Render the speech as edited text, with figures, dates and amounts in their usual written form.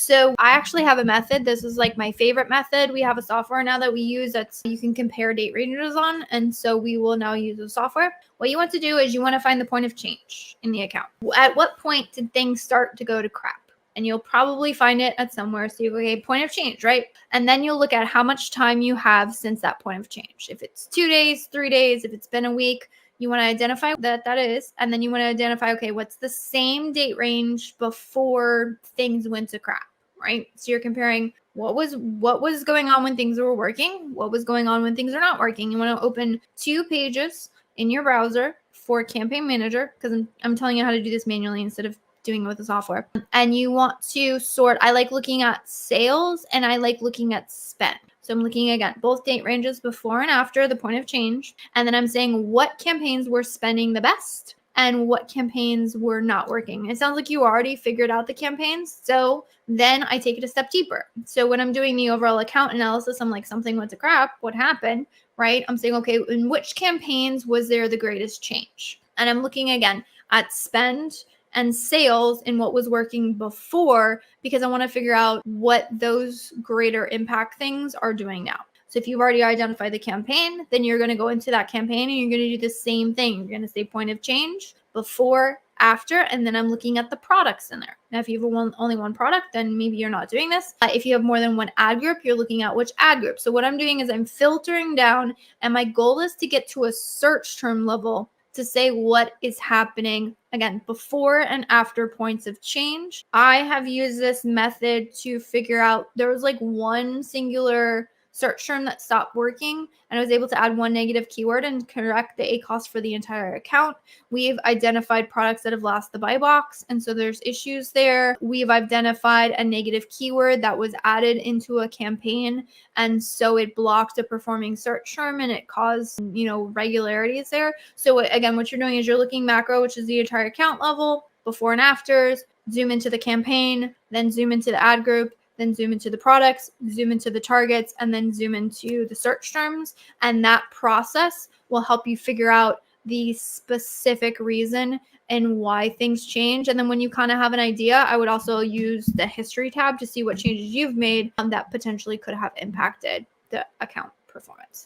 So I actually have a method. This is like my favorite method. We have a software now that we use that's you can compare date ranges on. And so we will now use the software. What you want to do is you want to find the point of change in the account. At what point did things start to go to crap? And you'll probably find it at somewhere. So you go, okay, point of change, right? And then you'll look at how much time you have since that point of change. If it's 2 days, 3 days, if it's been a week, you want to identify what that is. And then you want to identify, okay, what's the same date range before things went to crap, right? So you're comparing what was going on when things were working, what was going on when things are not working. You want to open 2 pages in your browser for Campaign Manager, because I'm telling you how to do this manually instead of doing it with the software. And you want to sort, I like looking at sales and I like looking at spend. So I'm looking again, both date ranges before and after the point of change. And then I'm saying what campaigns were spending the best and what campaigns were not working. It sounds like you already figured out the campaigns. So then I take it a step deeper. So when I'm doing the overall account analysis, I'm like, something went to crap. What happened? Right? I'm saying, okay, in which campaigns was there the greatest change? And I'm looking again at spend and sales in what was working before, because I want to figure out what those greater impact things are doing now. So if you've already identified the campaign, then you're going to go into that campaign and you're going to do the same thing. You're going to say point of change, before, after, and then I'm looking at the products in there. Now, if you have only one product, then maybe you're not doing this. If you have more than one ad group, you're looking at which ad group. So what I'm doing is I'm filtering down, and my goal is to get to a search term level to say what is happening, again, before and after points of change. I have used this method to figure out, there was like one singular search term that stopped working, and I was able to add one negative keyword and correct the ACoS for the entire account. We've identified products that have lost the buy box, and so there's issues there. We've identified a negative keyword that was added into a campaign, and so it blocked a performing search term and it caused, regularities there. So again, what you're doing is you're looking macro, which is the entire account level, before and afters, zoom into the campaign, then zoom into the ad group, then zoom into the products, zoom into the targets, and then zoom into the search terms. And that process will help you figure out the specific reason and why things change. And then when you kind of have an idea, I would also use the history tab to see what changes you've made that potentially could have impacted the account performance.